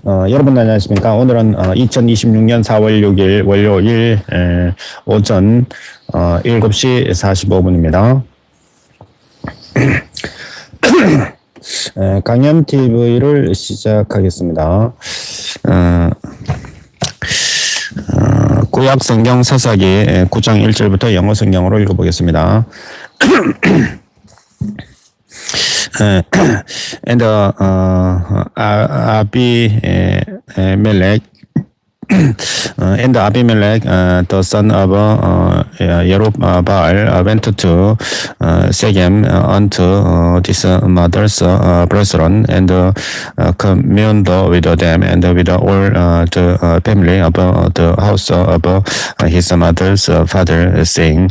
여러분 안녕하십니까? 오늘은 2026년 4월 6일 월요일 오전 7시 45분입니다. 강연TV를 시작하겠습니다. 구약 성경 사사기 9장 1절부터 영어 성경으로 읽어보겠습니다. And Abimelech and Abimelech, the son of Jerubbaal, went to Shechem unto his mother's brethren, and communed with them and with all the family of the house of his mother's father, saying,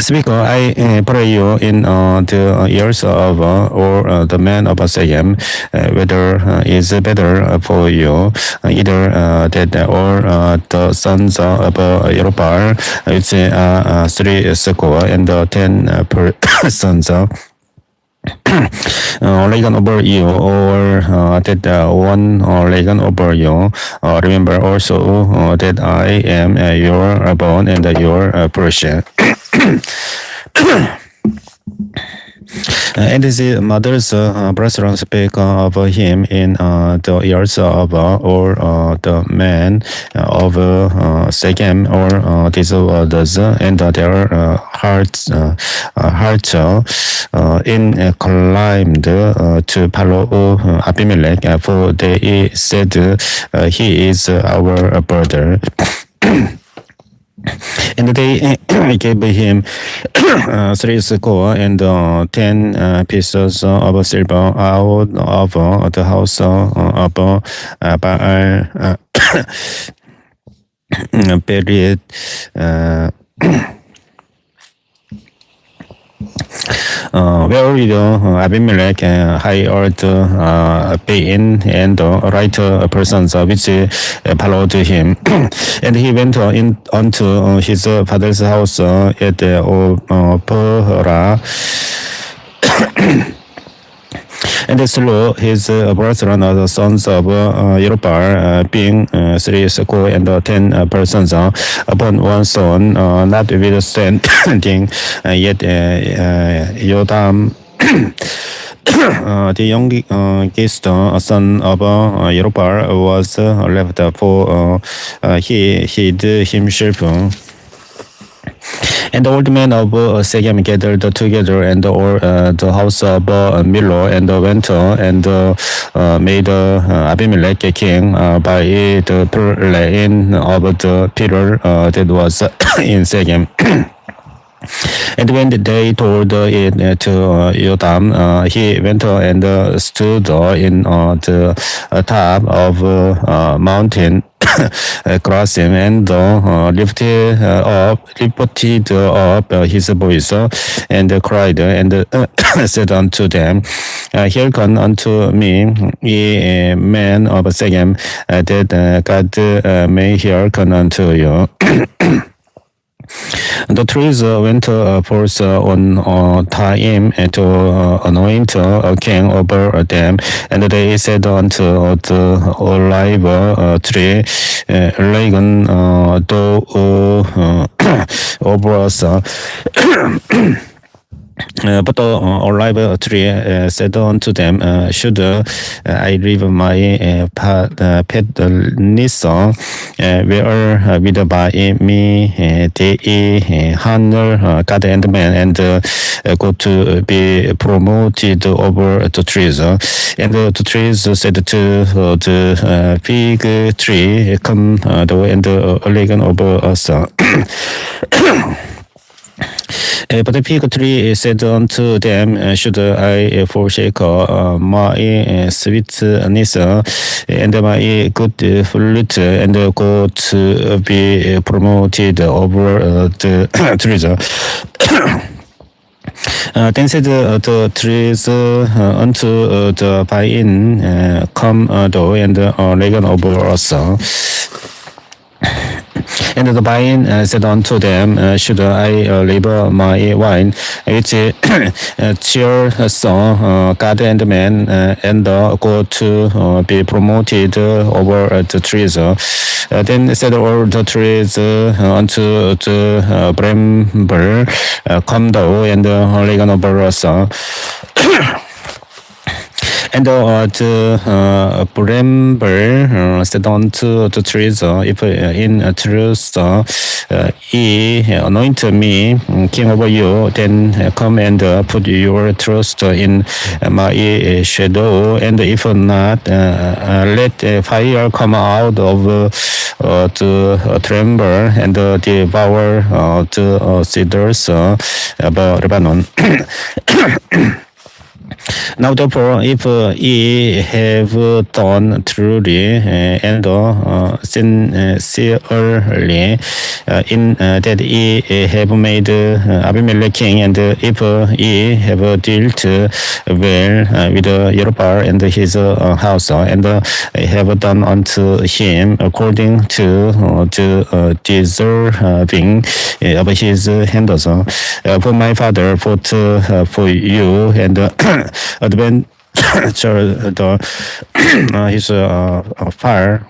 Speak, I pray you, in the ears of all the men of Shechem, whether is better for you, either that or the sons of Jerubbaal, which are 30 and 10 persons, Lagan over you, or that one Lagan over you. Remember also that I am your bone and your portion. And his mother's brethren spake of him in the ears of all the men of Shechem, or these others, and their hearts inclined to follow Abimelech, for they said, he is our brother. And they gave him 30 and 10 pieces of silver out of the house of Baal Beried. Wherewith Abimelech hired Bain and right persons which followed him, and he went in unto his father's house at Ophrah, and slew his brethren, the sons of Jerubbaal, being 30 and 10 persons, upon one stone, notwithstanding, yet Jotham, the youngest son of Jerubbaal, was left, for he hid himself. And the old men of Shechem gathered together, and all the house of Millo, and went and made Abimelech king by the plain of the pillar that was in Shechem. And when they told it to Jotham, he went and stood in the top of mountain Grasim, and lifted up his voice, and cried, and said unto them, Hearken unto me, ye men of Shechem, that God may hearken unto you. The trees went forth on time to anoint a king over them, and they said unto the olive tree, Lagan, thou over us. But the olive tree said unto them, Should I leave my petness, where with by me they honor God and man, and go to be promoted over the trees. And the trees said to the fig tree, Come thou and Lagan over us. But the fig tree said unto them, Should I forsake my sweetness and my good fruit, and go to be promoted over the trees? Then said the trees unto the vine, Come thou and Lagan over us. And the vine said unto them, should I labor my wine, which cheer God and man, and go to be promoted over the trees. Then said all the trees unto the bramble, come thou and lay over us. And the bramble said unto the trees, if in truth ye anoint me king over you, then come and put your trust in my shadow. And if not, let fire come out of the tremble and devour the cedars of Lebanon. Now therefore, if ye have done truly and sincerely in that ye have made Abimelech king, and if ye have dealt well with Jerubbaal and his house, and have done unto him according to the deserving of his hands, for my father fought for you and adventure his fire.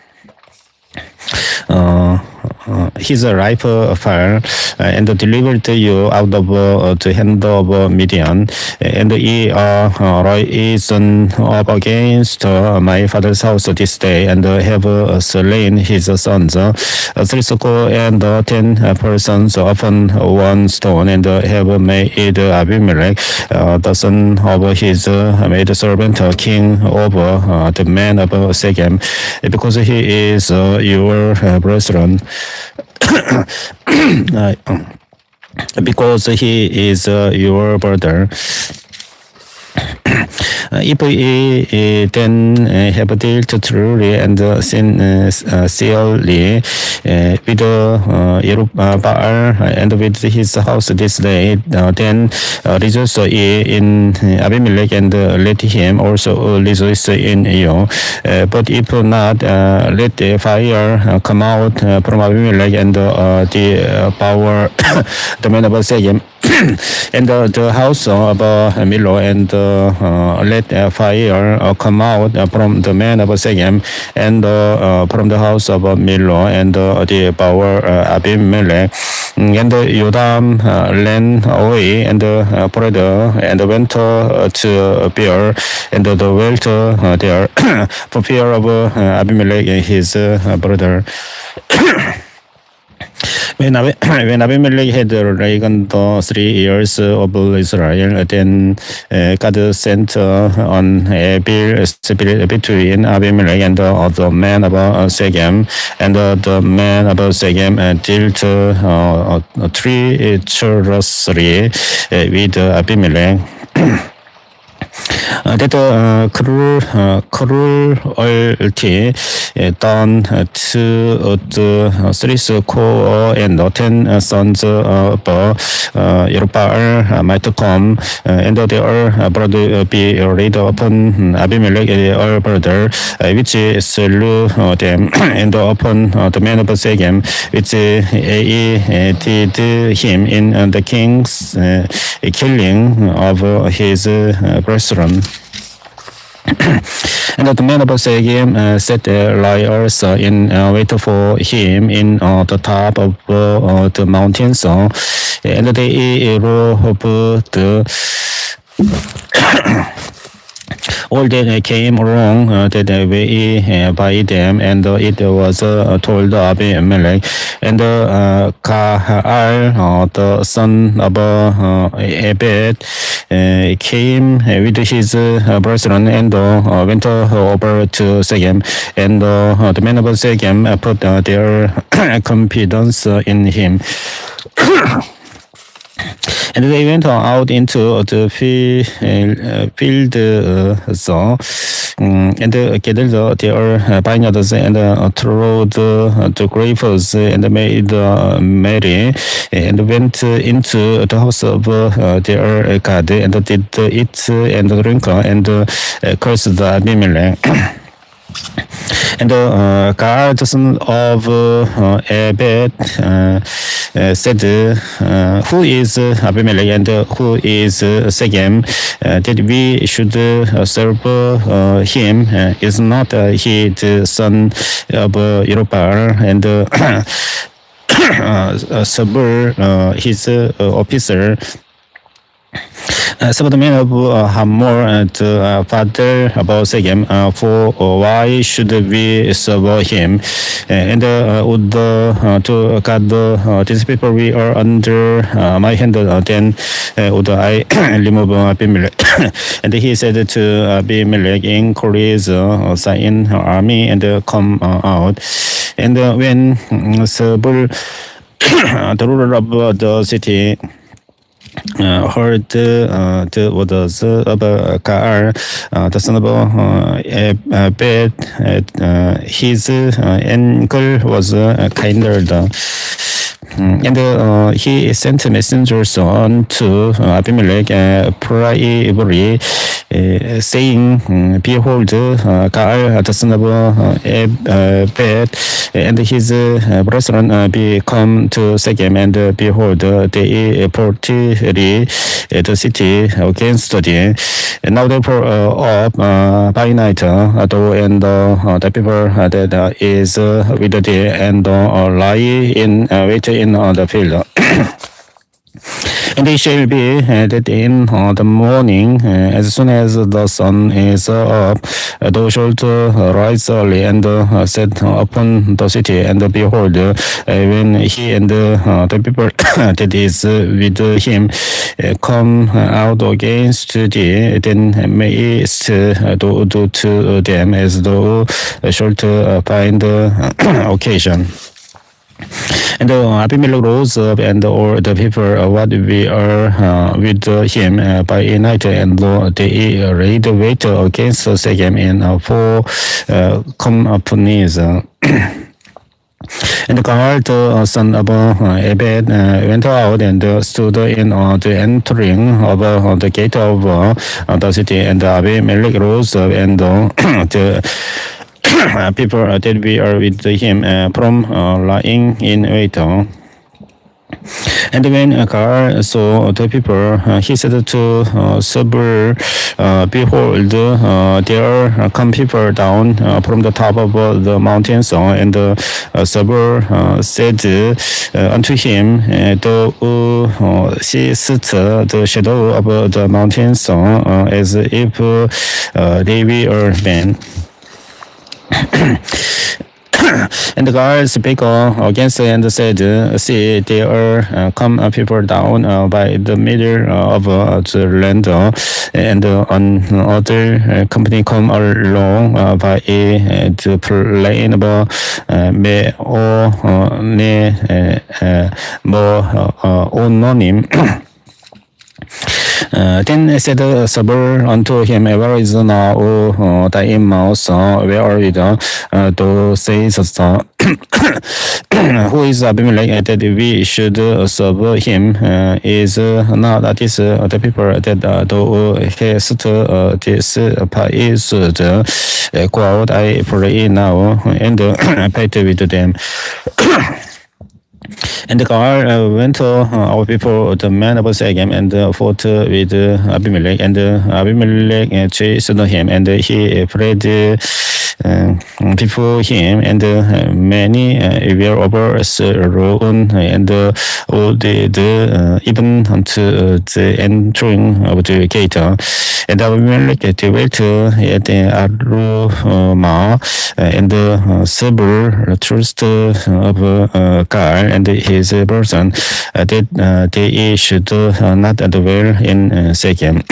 His rifle fire and delivered you out of the hand of Midian, and ye are risen up against my father's house this day, and have slain his sons, 30 and 10 persons upon one stone, and have made Abimelech, the son of his maidservant, king over the men of Shechem, because he is your brethren. Because he is your brother. If ye then have dealt truly and sincerely with Jerubbaal and with his house this day, then rejoice ye in Abimelech, and let him also rejoice in you. But if not, let the fire come out from Abimelech and devour the men of Shechem and the house of Millo, and let fire come out from the men of Shechem and from the house of Millo, and devour Abimelech. And Jotham ran away and fled and went to Beer, and dwelt there for fear of Abimelech his brother. When Abimelech had reigned 3 years of Israel, then God sent an evil spirit between Abimelech and the men of Shechem, and the men of Shechem dealt treacherously with Abimelech. That cruelty done to the 30 and 10 sons of Jerubbaal might come, and their brother be laid upon Abimelech their brother, which slew them, and upon the men of Shechem, which did him in the king's killing of his brethren. And the men of Shechem set liars in wait for him in the top of the mountains, and they robbed all that came wrong that way by them, and it was told Abimelech. And Gaal, the son of Ebed, came with his brethren and went over to Shechem, and the men of Shechem put their confidence in him. And they went out into the field, and gathered their vineyards, and trod the grapes, and made merry, and went into the house of their God, and did eat and drink, and cursed Abimelech. And God, the son of Ebed, said, "Who is Abimelech and who is Sechem, that we should serve him? Is not he the son of Jerubbaal and Sabur, his officer?" Some of the men of Hamor to father about Sechem, for why should we serve him? And would to God, these people we are under my hand, then would I remove Abimelech? And he said to Abimelech, increase sign army and come out. And when Sabul, the ruler of the city, heard the words of Gaal, the son of Ebed, his ankle was kinder. And he sent messengers unto Abimelech privately, saying, "Behold, Gaal, the son of Ebed, and his brethren be come to Sechem, and behold, they portray the city against thee. And now therefore up by night, though, and the people that is with thee, and lie in wait in the field." And it shall be that in the morning, as soon as the sun is up, thou shalt rise early and set upon the city. And behold, when he and the people that is with him come out against thee, then mayest thou do to them as thou shalt find occasion. And Abimelech rose up, and all the people what we are with him by night, and they laid wait against Sechem in 4 companies. And Gaal, the son of Ebed, went out and stood in the entering of the gate of the city, and Abimelech rose up, and the people that we are with him from lying in wait. And when Gaal saw the people, he said to Sabur, "Behold, there come people down from the top of the mountains." And Sabur said unto him, "Thou seest the shadow of the mountains as if they were men." And God spake against and said, "See, there come people down by the middle of the land, and another company come along by the plain of Meononim." Then said Sabur unto him, "Where is now thy mouth? Where are you? Thou sayest, Who is Abimelech that we should serve him? Is not this the people that thou hast despised? Go out, I pray now, and fight with them." And Gaal went our people, the men of Sechem, and fought with Abimelech. And Abimelech chased him, and he fled before him, and many were overthrown, and all did even unto the entering of the gate. And Abimelech dwelt at Arumah, and Sabur trust of Gaal and his person, that they should not dwell in Sechem.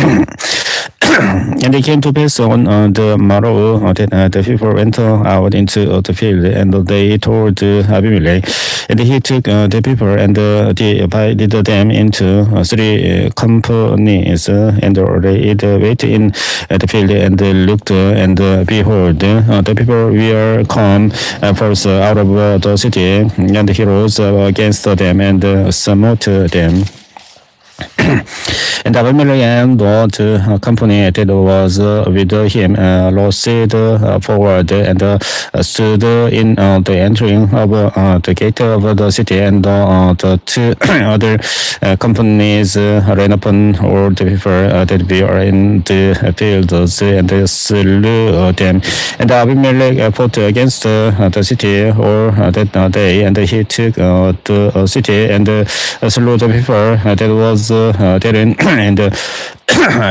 And it came to pass on the morrow that the people went out into the field, and they told Abimelech. And he took the people and divided them into 3 companies, and laid wait in the field, and looked, and behold, the people were come first out of the city, and he rose against them and smote them. And Abimelech and the company that was with him proceeded forward and stood in the entering of the gate of the city, and the two other companies ran upon all the people that were in the fields and slew them. And Abimelech fought against the city all that day, and he took the city and slew the people that was therein, and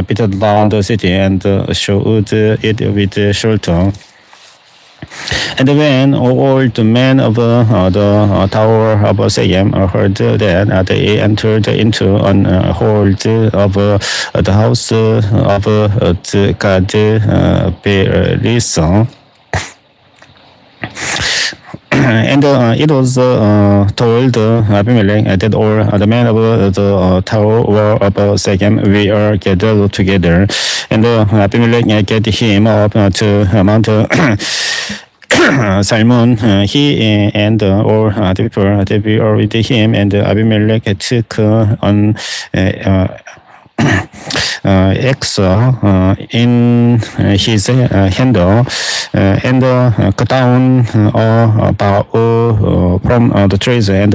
beat down the city and showed it with shelter. And when all the men of the tower of Sechem heard that, they entered into an hold of the house of the god Belisa. And it was told Abimelech that all the men of the tower of Sechem were gathered together, and Abimelech get him up to Mount Salmon, he and all the people that were with him, and Abimelech took on axe in his hand and cut down a bough from the trees, and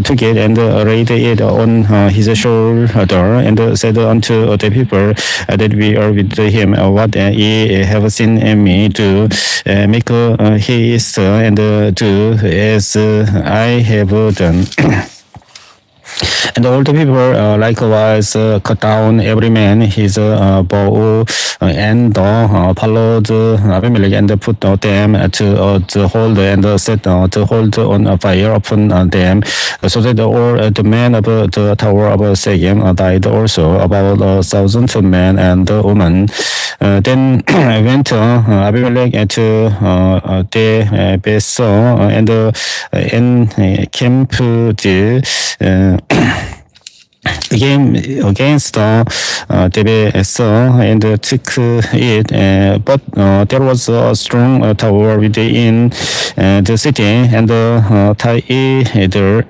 took it and laid it on his shoulder, and said unto the people that we are with him, what ye have seen me do, make haste and do as I have done. And all the people likewise cut down every man his bow, and followed Abimelech and put them to the hold, and set the hold on fire upon them, so that all the men of the tower of Sechem died also, about 1,000 men and women. Then went Abimelech to the Besor and encamped against Besor and took it, but there was a strong tower within the city, and tied there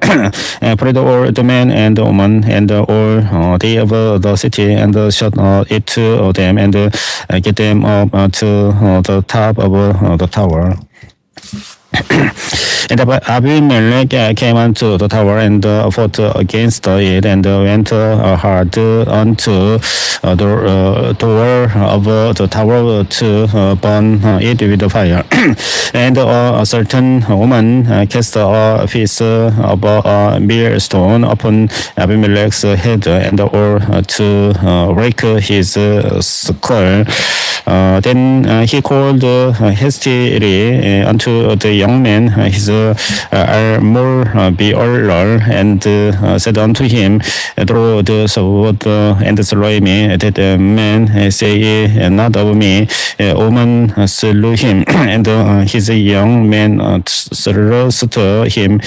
put all the men and the women and all they of the city, and shut it to them, and get them up to the top of the tower. And Abimelech came unto the tower and fought against it, and went hard unto the door of the tower to burn it with the fire. And a certain woman cast a piece of a millstone upon Abimelech's head, and or to break his skull. Then he called hastily unto the young man his bearer, and said unto him, draw the sword and slay me. That man say not of me. Woman slew him, and his young man thrust him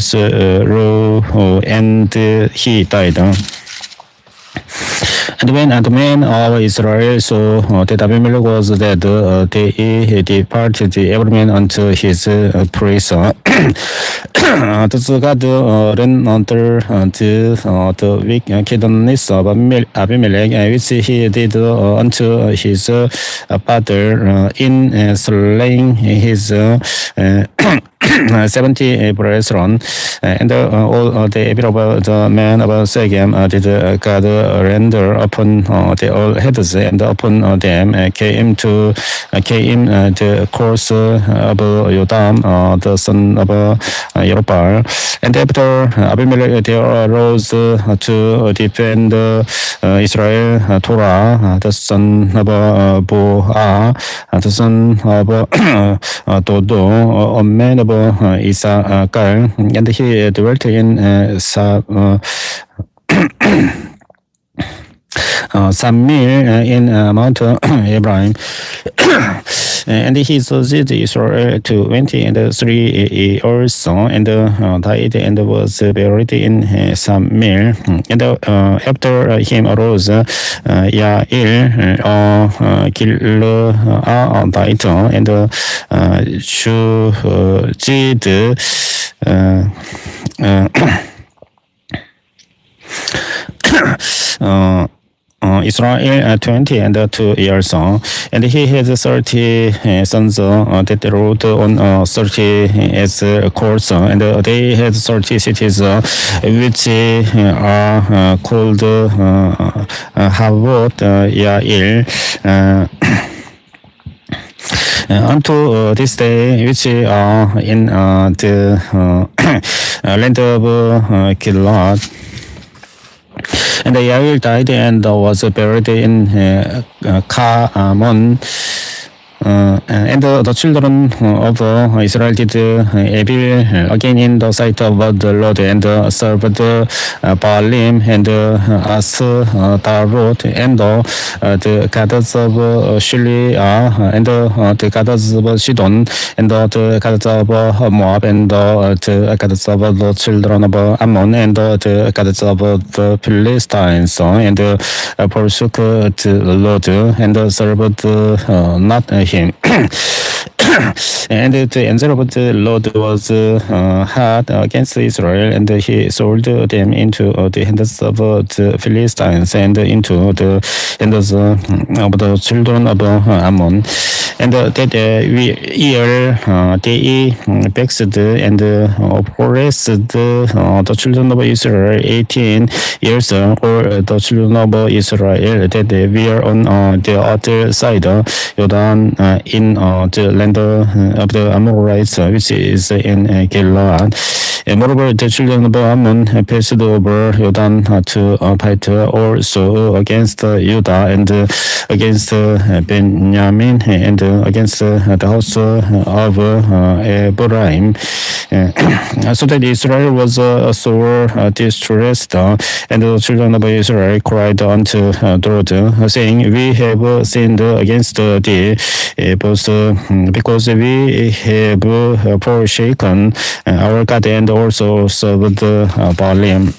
through, and he died. And when the men of Israel saw that Abimelech was dead, they departed every man unto his place. Thus God ran under the wickedness of Abimelech, which he did unto his father in slaying his 70 brethren, and all the people of the men of Sechem did God render upon the all heads, and upon them came the course of Jotham, the son of Jerubbaal. And after Abimelech there arose to defend Israel Torah, the son of Boah, the son of Dodo, a man of Issachar, and he dwelt in Samir in Mount Abraham. And he succeeded Israel 23 years, and died and was buried in Samir. And after him arose Yair, Gileadite, and Shujid, Israel 20 and 2 years old, and he has 30 sons that ruled on 30 as courts, and they had 30 cities which are called Havot Yair. Unto this day, which are in the land of Gilad. And Yair died and was buried in Carmon. And the children of Israel did evil again in the sight of the Lord, and served Baalim and Astarot, and the gods of Shilia, and the gods of Sidon, and the gods of Moab, and the gods of the children of Ammon, and the gods of the Philistines, and forsook the Lord, and served not him. And the angel of the Lord was hard against Israel, and he sold them into the hands of the Philistines and into the hands of the children of Ammon. And that year they vexed and oppressed the children of Israel 18 years, or the children of Israel that were on the other side Jordan in the land of the Amorites, which is in Gilead. Moreover, the children of Ammon passed over Jordan to fight also against Judah and against Benjamin and against the house of Ephraim, so that Israel was sore distressed, and the children of Israel cried unto the Lord, saying, We have sinned against thee, both because we have forsaken our God and also served Baalim.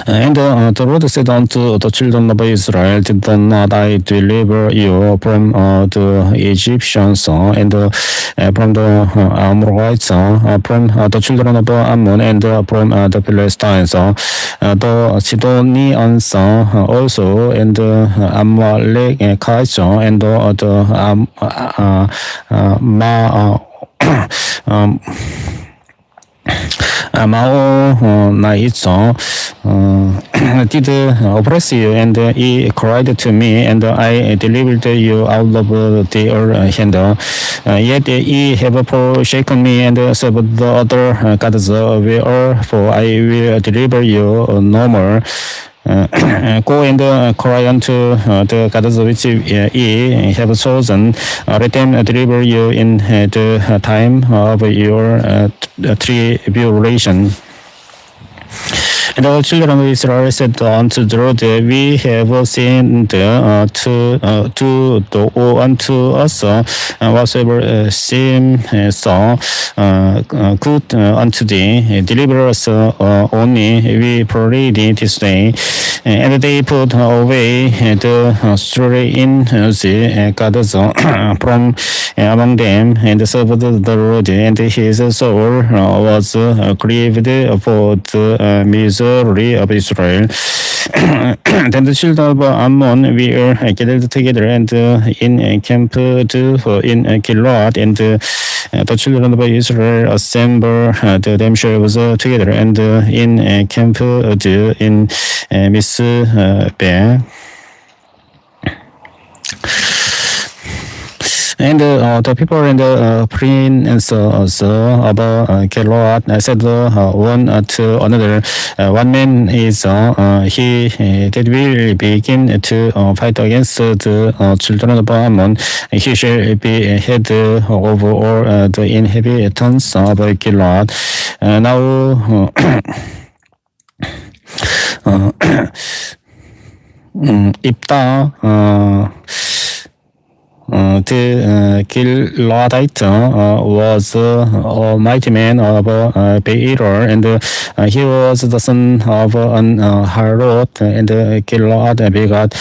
And the Lord said unto the children of Israel, Did not I deliver you from the Egyptians, and from the Amorites, from the children of Ammon, and from the Philistines, the Sidonians also, and the Amalekites, and the Maonites did oppress you, and ye cried to me, and I delivered you out of their hand. Yet ye have forsaken me and served the other gods, wherefore I will deliver you no more. Go and cry unto the gods which ye have chosen. Let them deliver you in the time of your tribulation. And the children of Israel said unto the Lord, We have sinned to do unto us whatsoever seems good unto thee. Deliver us only, we pray thee this day. And they put away the strange gods from among them, and served the Lord, and his soul was grieved for the misery of Israel. Then the children of Ammon were gathered together and encamped in Gilead, and the children of Israel assembled themselves together and encamped in Mizpeh. And the people and the princes of Gilead said one to another, One man is he that will begin to fight against the children of Ammon. He shall be head over all the inhabitants of Gilead. Now Ibta the Gileadite was a mighty man of Beer, and he was the son of Harod, and Gilead begot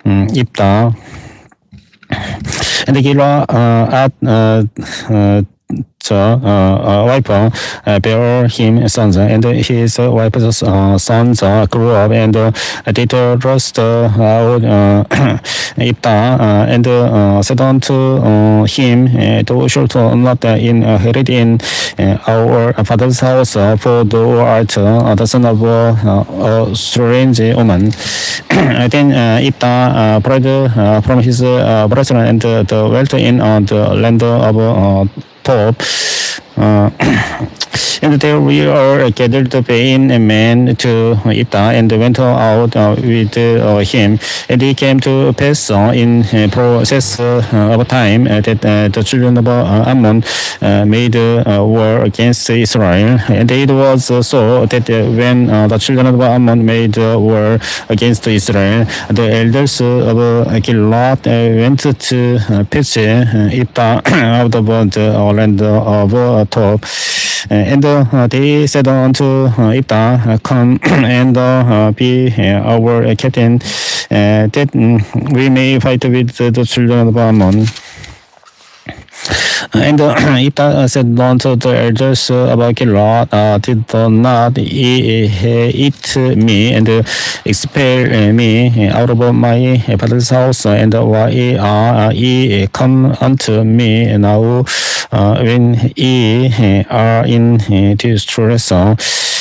Ibta. And Gilead wife bare him sons, and his wife's sons grew up, and they thrust out Ibta, and said unto him, thou shalt not inherit in our father's house, for thou art the son of a strange woman. Then Ibta brought from his brethren and the wealth in the land of Tob. And there we are gathered the pain men to Ibta, and went out with him. And it came to pass in process of time that the children of Ammon made war against Israel. And it was so that when the children of Ammon made war against Israel, the elders of Gilead went to pitch Ibta out of the land of Tob. And they said unto Ibta, come and be our captain, that we may fight with the children of Ammon. And Ibta said unto the elders about Gilead, did not eat me and expel me out of my father's house, and why are ye come unto me now when ye are in distress?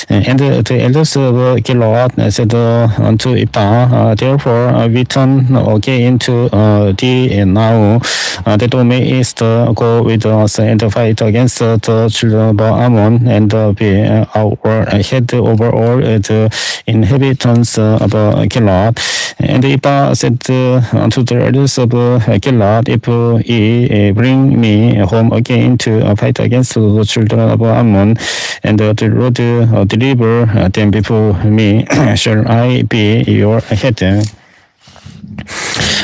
And the elders of Gilead said unto Ibta, therefore we turn again to thee now, that thou mayest go with us and fight against the children of Ammon, and be our head over all the inhabitants of Gilead. And Ibta said unto the elders of Gilead, if ye bring me home again to fight against the children of Ammon, and the Lord deliver them before me, shall I be your head?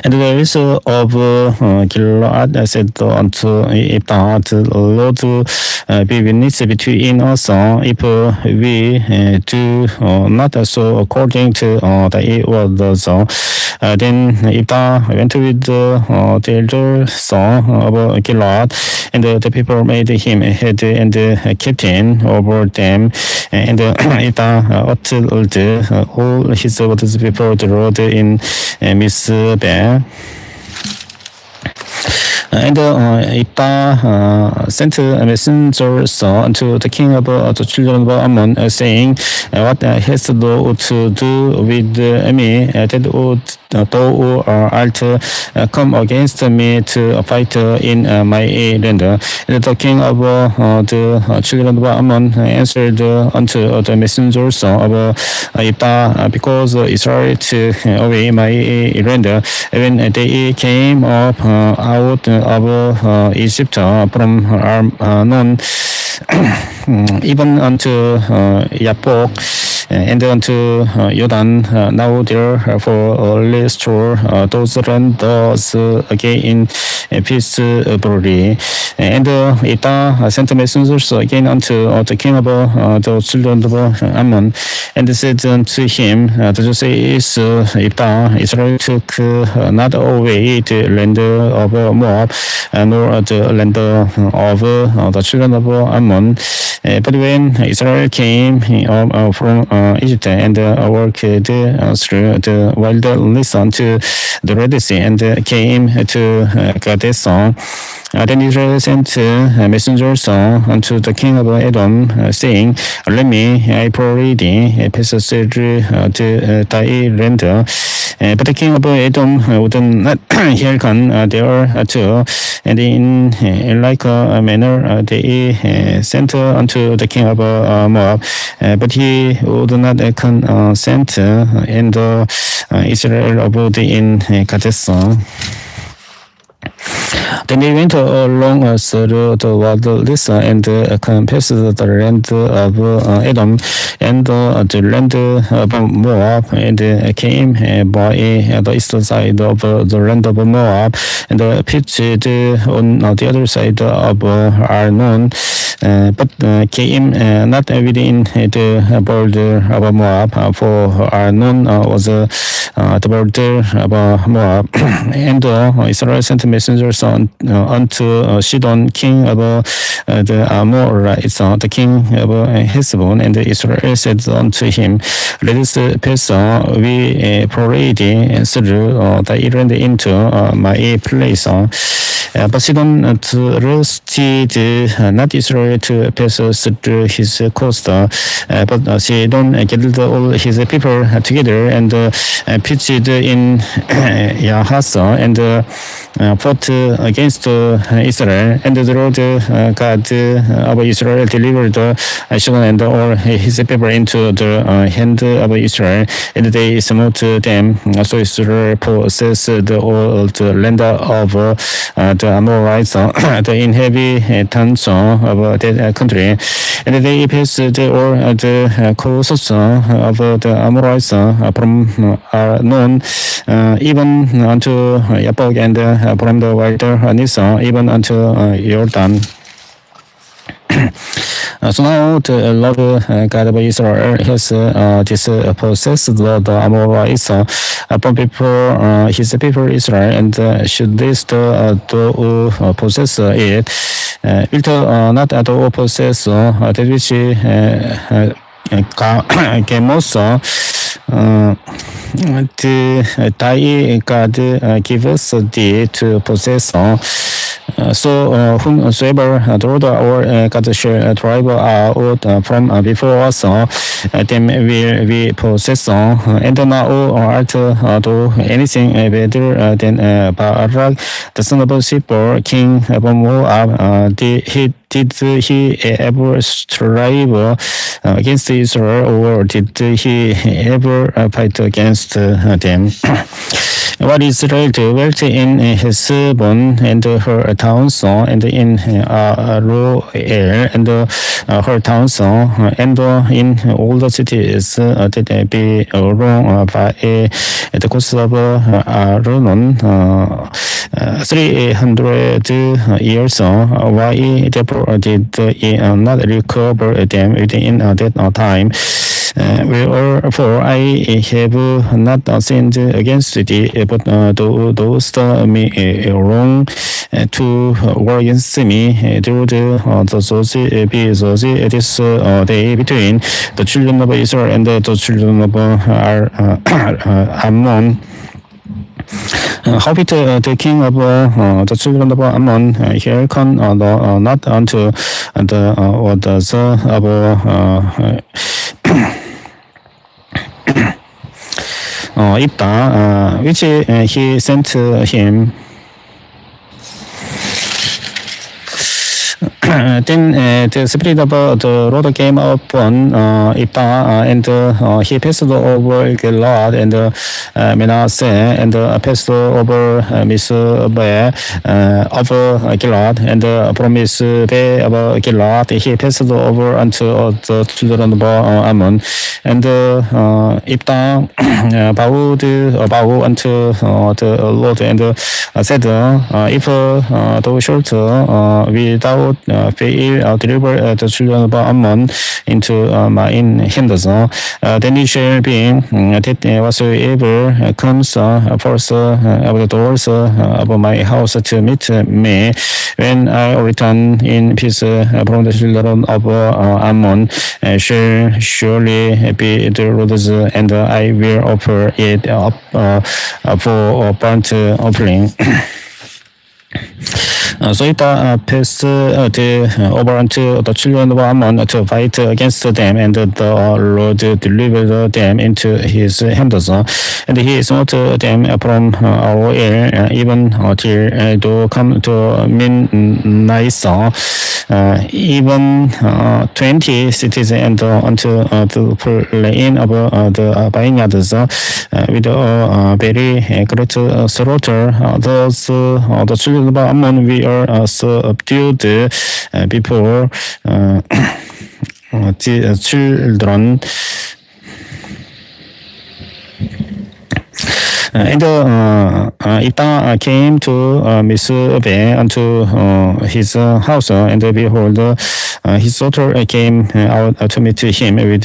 And the elders of Gilead said unto Ibta, the Lord be witness between us, if we do not so according to thy words. Then Ibta went with the elders of Gilead, and the people made him head and captain over them. And Ibta uttered all his words before the Lord in Mizpeh. And Ibta sent messengers unto the king of the children of Ammon, saying, what hast thou to do with me, that thou art come against me to fight in my land? And the king of the children of Ammon answered unto the messengers of Ibta, because Israel took away my land when they came up out of Egypt from Arnon, even unto Yappok, and unto Jordan. Now therefore restore those lands again in peaceably. And Ibta sent messengers again unto the king of the children of Ammon, and said unto him, the says Ibta, Israel took not away the land of Moab, nor the land of the children of Ammon, but when Israel came from Egypt and worked through the wilderness unto the Red Sea, and came to Kadesh, then Israel sent messengers unto the king of Edom, saying, let me, I pray thee, pass through to thy land. But the king of Edom would not hearken thereto, and in like manner they sent unto the king of Moab, but he would not consent, and Israel abode in Kadesh. Then they went along through the wilderness and compassed the land of Edom and the land of Moab, and came by the east side of the land of Moab, and pitched on the other side of Arnon, but came not within the border of Moab, for Arnon was the border of Moab. And Israel sent messengers unto Sidon, king of the Amorites, the king of Heshbon, and Israel said unto him, Let us pass we parading through the Iran into my place. But Sidon trusted not Israel to pass through his coast, but Sidon gathered all his people together and pitched in Yahasa and fought against Israel. And the Lord God of Israel delivered Sidon and all his people into the hand of Israel, and they smote them. So Israel possessed all the land of the Amorites, the inhabitants of that country, and they passed all the coasts of the Amorites from Arnon even unto Yabbok, and from the wilderness even unto Jordan. So now the Lord God of Israel has dispossessed the Amorites upon his people Israel, and should this to possess it, will not to possess that which Gemos the thy God give us thee to possess. So whomsoever the Lord our God shall drive out from before us, them will we possess. And now art do anything better than Barak, the son of Zippor, king of Moab? Did he ever strive against Israel, or did he ever fight against them? What Israel dwelt in Heshbon and her towns, and in Roel and her towns, and in all the cities that be along by the coast of Arnon, 300 years. Why therefore did he not recover them within that time? Wherefore I have not sinned against thee, but thou dost me wrong to war against me. There would be this day between the children of Israel and the children of Ammon. Howbeit the king of the children of Ammon hearken not unto the orders of Ibta, which he sent him. Then the spirit of the Lord came upon Ibta, and he passed over Gilad and Manasseh, and passed over Mizpeh of Gilad, and from Mizpeh of Gilad he passed over unto the children of Ammon. And Ibta bowed unto the Lord and said, If thou shalt without fail deliver the children of Ammon into my hands, then it shall be that whatsoever comes forth of the doors of my house to meet me, when I return in peace from the children of Ammon, shall surely be the Lord's, and I will offer it up for burnt offering. So it passed over unto the children of Ammon to fight against them, and the Lord delivered them into his hands, and he smote them from Aroer even till to come to Minnaisa, even 20 cities, and unto the plain of the vineyards, with a very great slaughter. Those the children of Ammon were subdued before the children And Ita came to Miss Be unto his house, and behold, his daughter came out to meet him with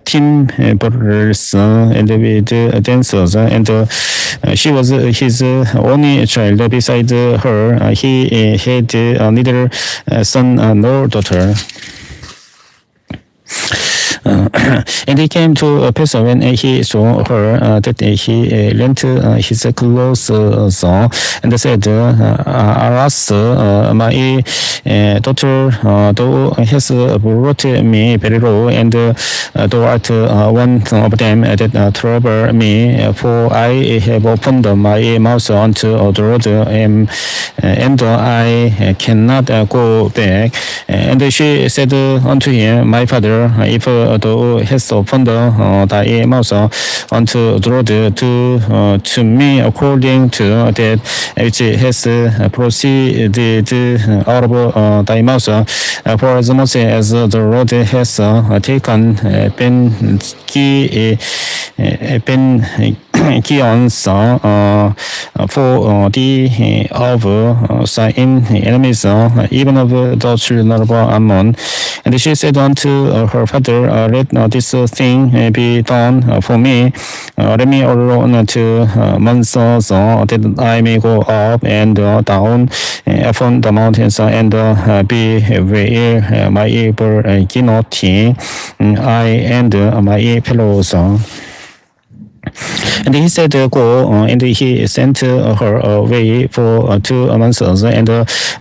timbrels and with dancers, and she was his only child. Beside her, he had neither son nor daughter. And he came to a place when he saw her that he lent his clothes and said, Alas, my daughter, thou hast brought me very low, and thou art one of them that trouble me, for I have opened my mouth unto the Lord, and I cannot go back. And she said unto him, My father, if thou hast opened thy mouth unto the Lord to me according to that which has proceeded out of thy mouth, for as much as the Lord has taken Gions for thee of thine enemies, even of the children of Ammon. And she said unto her father, Let this thing be done for me. Let me alone 2 months, so that I may go up and down upon the mountains and be where my virginity, I and my fellows. And he said, Go, and he sent her away for 2 months, and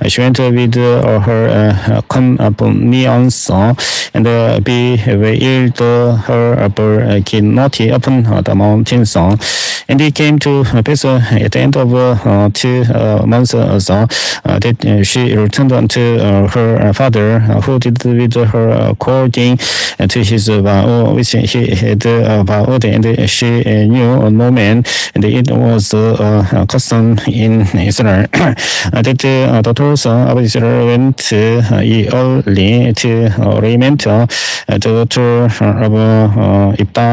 she went with her companions, and bewailed her virginity upon the mountains. And he came to place at the end of 2 months, that she returned unto her father, who did with her according to his vow, which he had vowed, and she knew no man, and it was custom in Israel that the daughters of Israel went yearly to raiment the daughter of Ipta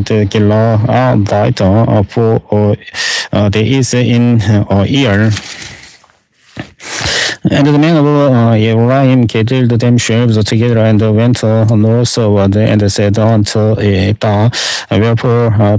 the Gileadite for days in a year. And the men of Ephraim gathered themselves together and went northward and said unto Ipta, Wherefore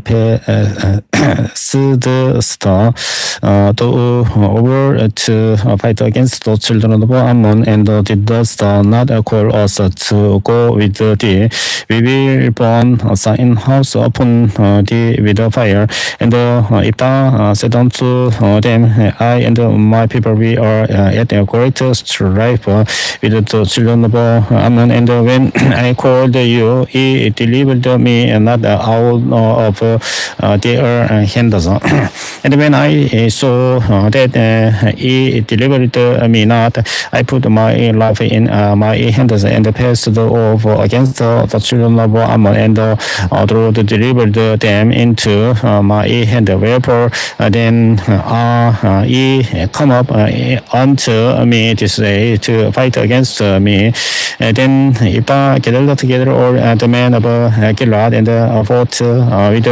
passest thou over to fight against the children of Ammon, and didst not call us to go with thee? We will burn a sign house upon thee with fire. And Ipta said unto them, I and my people, we are at a great strife with the children of Ammon, and when I called you, he delivered me not out of their hands. And when I saw that he delivered me not, I put my life in my hands and passed over against the children of Ammon, and the Lord delivered them into my hand. Wherefore then ye come up unto me this day to fight against me. Then Ipta gathered together all the men of Gilead, and fought with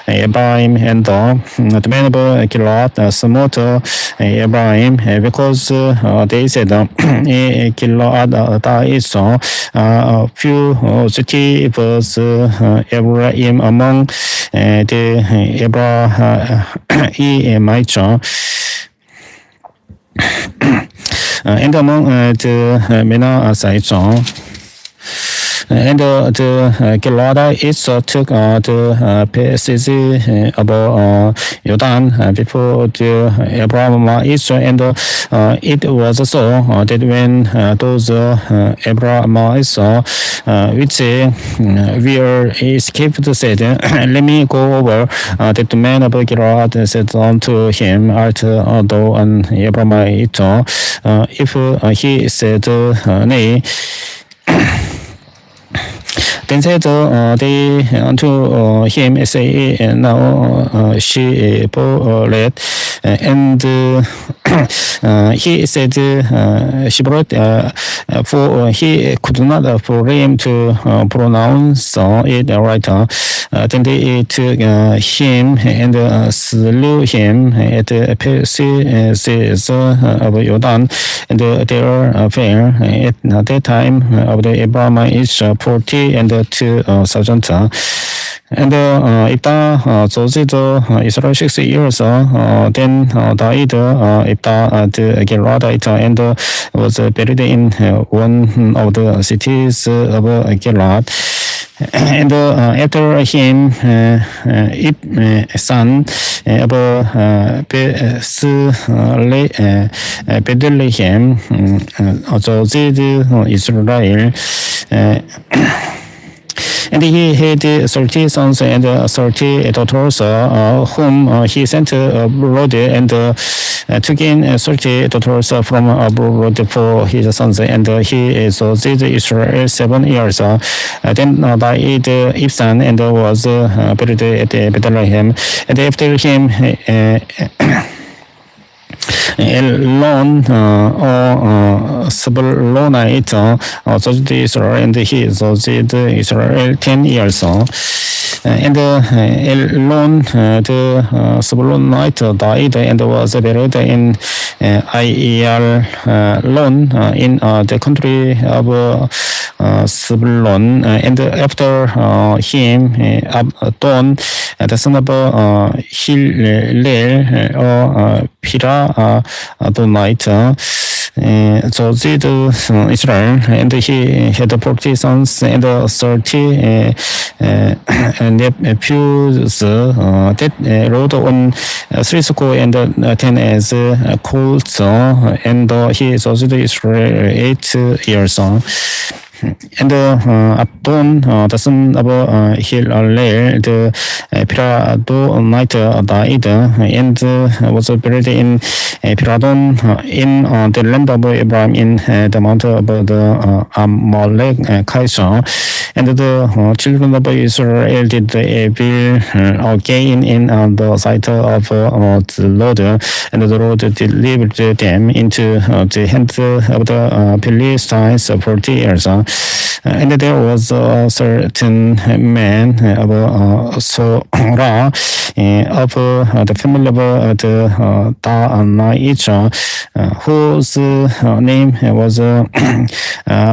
Ephraim, and the men of Gilead smote Ephraim, because they said, Gilead dies, few was Ephraim among the Ephraimites. And among the Manassites. And the Gileadites took the places about Jordan before the Abrahamites, and it was so that when those Abrahamites which were escaped said, Let me go over, that the man of Gilead said unto him, Art thou an Abrahamite? If he said, Nay, then said they unto him, Say now, Shibboleth, and he said she brought for he could not for him to pronounce it right. Then they took him and slew him at the places of Jordan, and their fare at that time of the Abraham is 40,000. And Ibta Zozid Israel 6 years, then died Ibta at Gilad and was buried in one of the cities of Gilad. And after him, son of Bethlehem, Zozid Israel. And he had 30 sons and 30 daughters, whom he sent abroad, and took in 30 daughters from abroad for his sons. And he exhausted Israel 7 years. Then died Ibzan and was buried at Bethlehem. And after him, Elon or Sabulonite judged Israel, and he judged Israel 10 years. And Elon, the Sabulonite, died and was buried in Ayalon in the country of Zebulun. And after him, Abdon, the son of Hillel or Piradonite, judged Israel, and he had 40 sons and 30 nephews that rode on 3 score and 10 as colts, and he judged Israel 8 years. And Abdon, the son of Hillel, the Piradonite, died and was buried in Piradon in the land of Abraham in the mount of the Amalekites. And the children of Israel did evil again in the sight of the Lord, and the Lord delivered them into the hands of the Philistines 40 years. And there was a certain man of Sorah of the family of the Danites, whose name was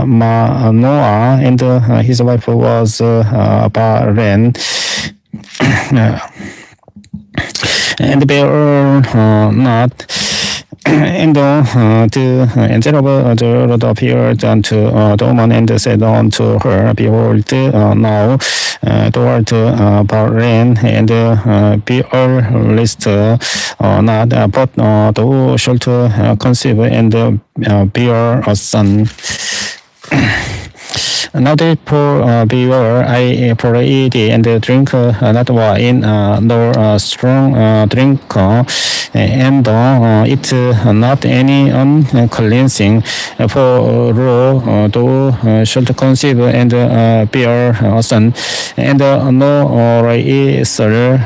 Manoah, and his wife was Baren. And they were not. And the angel of the Lord appeared unto the woman and said unto her, Behold, now thou art barren, and bearest not, but thou shalt conceive and bear a son. Now therefore beware, I pray thee, and drink not wine, nor strong drink, and eat not any uncleansing, for thou shalt conceive and bear a son, and no razor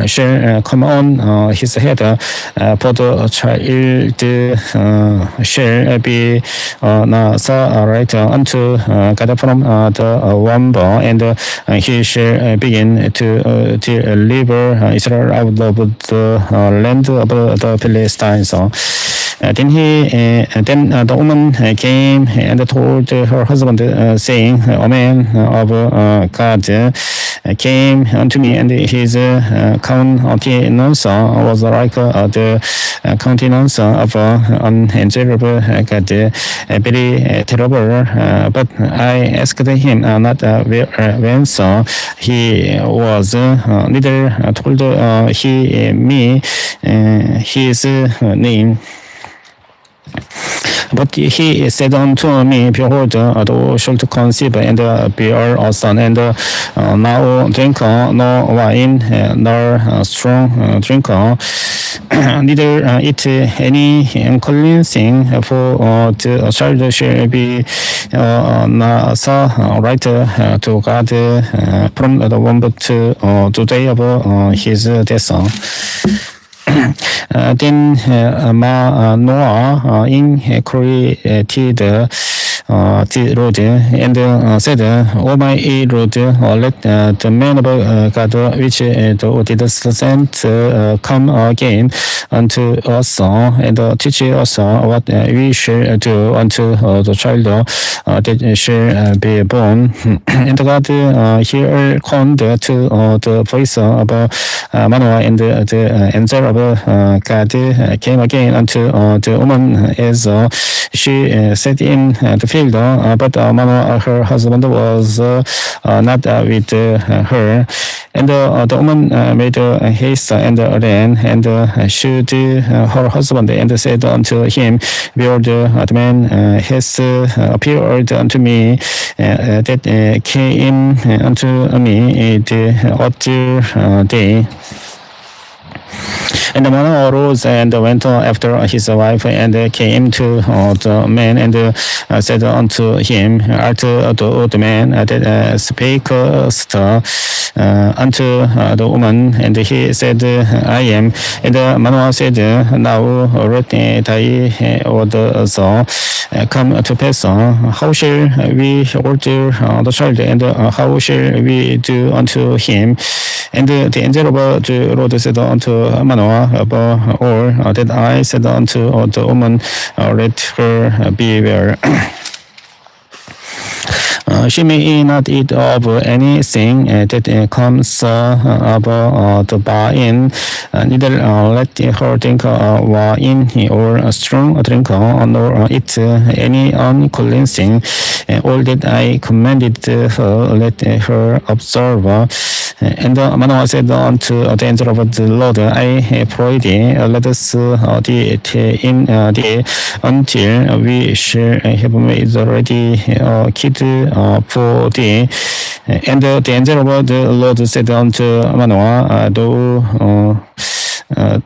shall come on his head, for the child shall be Nazarite unto God from the womb, and he shall begin to deliver Israel out of the land of the Philistines. Then the woman came and told her husband, saying, A man of God came unto me, and his countenance was like the countenance of an angel of God, very terrible. But I asked him not whence he was, neither told he me his name. But he said unto me, Behold, thou shalt conceive and bear a son, and now drink no wine, nor strong drink, neither eat any unclean thing, for the child shall be Nazarite to God from the womb to the day of his death. Then Noah created the road and said, "O my Lord, let the man of God which thou didst send come again unto us and teach us what we shall do unto the child that shall be born." And God hearkened to the voice of Manoah, and the angel of God came again unto the woman as she sat in the field, but Manoah, her husband, was not with her. And the woman made haste and ran and shewed her husband and said unto him, "Behold, the man has appeared unto me that came unto me the other day." And the man arose and went after his wife and came to the man and said unto him, "Art thou the man that spakest unto the woman?" And he said, "I am." And Manoah said, "Now let thy words come to pass. How shall we order the child, and how shall we do unto him?" And the angel of the Lord said unto Manoah, "Above all that I said unto the woman, let her beware. She may not eat of anything that comes of the vine, neither let her drink wine or strong drink, nor eat any unclean thing. All that I commanded her, let her observe." And Manoah said unto the angel of the Lord, "I pray thee, let us detain thee until we shall have made ready a kid for thee." And the angel of the Lord said unto Manoah,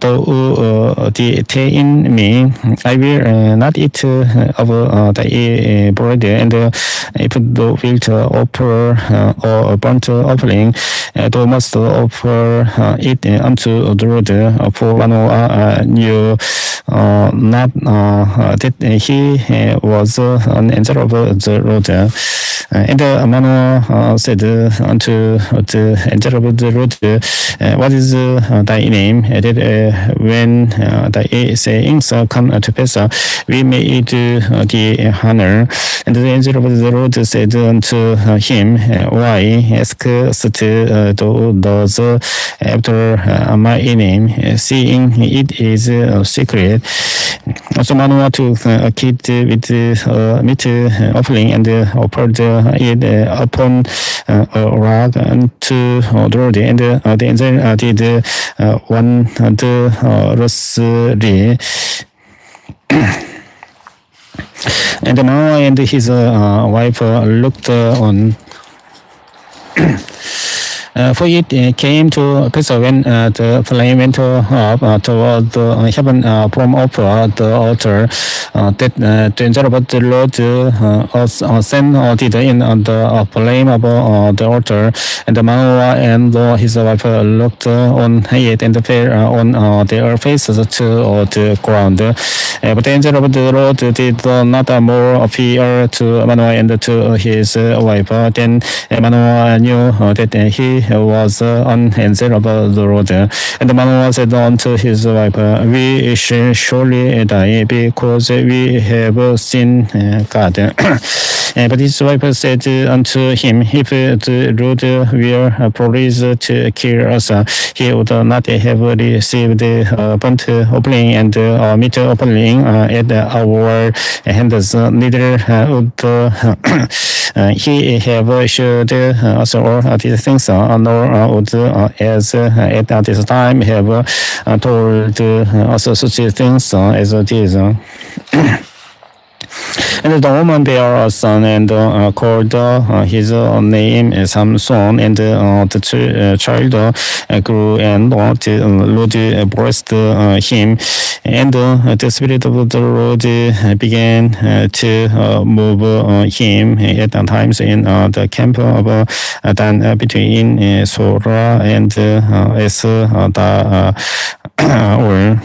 "Thou detain me, I will not eat of thy bread, and if thou wilt offer a burnt offering, thou must offer it unto the Lord." For Manoah knew not that he was an angel of the Lord. And Manoah said unto the angel of the Lord, "What is thy name, that when thy sayings come to pass, we may do thee honor?" And the angel of the Lord said unto him, "Why askest thou thus after my name, seeing it is secret?" So Manoah took a kid with meat offering and offered it upon a rock unto the Lord, and the angel did wondrously. And Manoah and his wife looked on. For it came to pass when the flame went up toward heaven from off the altar, that the angel of the Lord ascended in the flame of the altar. And Manoah and his wife looked on it and fell on their faces to the ground. But the angel of the Lord did not more appear to Manoah and to his wife. Then Manoah knew that he was an angel of the Lord. And Manoah said unto his wife, "We shall surely die, because we have seen God." But his wife said unto him, "If the Lord were pleased to kill us, he would not have received burnt offering and meat offering at our hands, neither would he have showed us all these things, nor would, as at this time, have told us such things as these." And the woman bare a son and called his name Samson. And the child grew and the Lord blessed him. And the Spirit of the Lord began to move him at times in the camp of Dan between Sora and Esda. or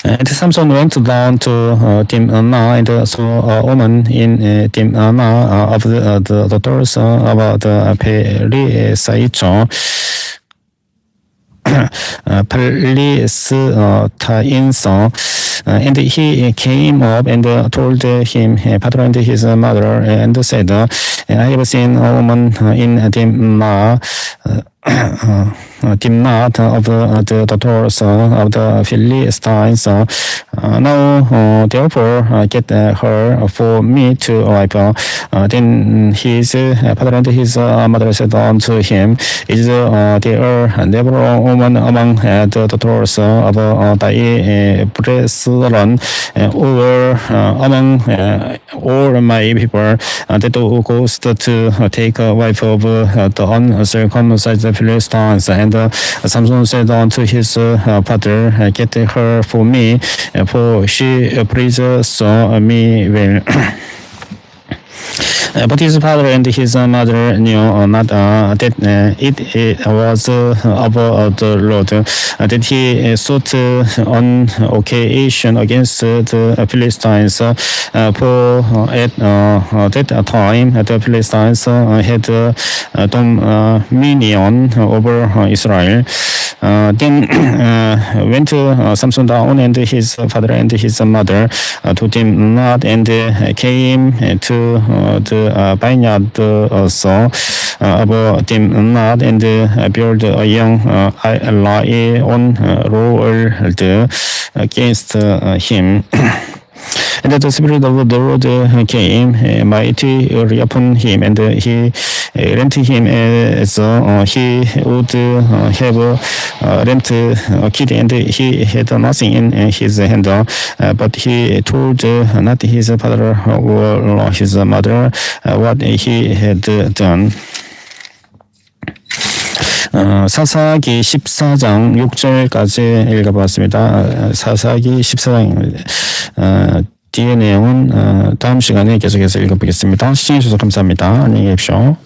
and Samson went down to Timnah and saw a woman in Timnah of the daughters of the Perizzites. Palestine, and he came up and told him, father and his mother, and said, I have seen a woman in Timnah, Timnah of the daughters of the Philistines. Now, therefore, get her for me to wife. Then his father and his mother said unto him, is there never a woman among the daughters of thy brethren, or among all my people, that thou goest to take a wife of the uncircumcised Philistines? And Samson said unto his father, get her for me, for she pleases me well. But his father and his mother knew not that it was of the Lord, that he sought on occasion against the Philistines, for at that time the Philistines had dominion over Israel. Then went Samson down and his father and his mother to Timnah, and came to the vineyard of Timnah, and built a young lion roared against him. And the Spirit of the Lord came mightily upon him, and he rent him as he would have rent a kid, and he had nothing in his hand, but he told not his father or his mother what he had done. 사사기 14장 6절까지 읽어봤습니다. 사사기 14장 뒤의 내용은 다음 시간에 계속해서 읽어보겠습니다. 시청해주셔서 감사합니다. 안녕히 계십시오.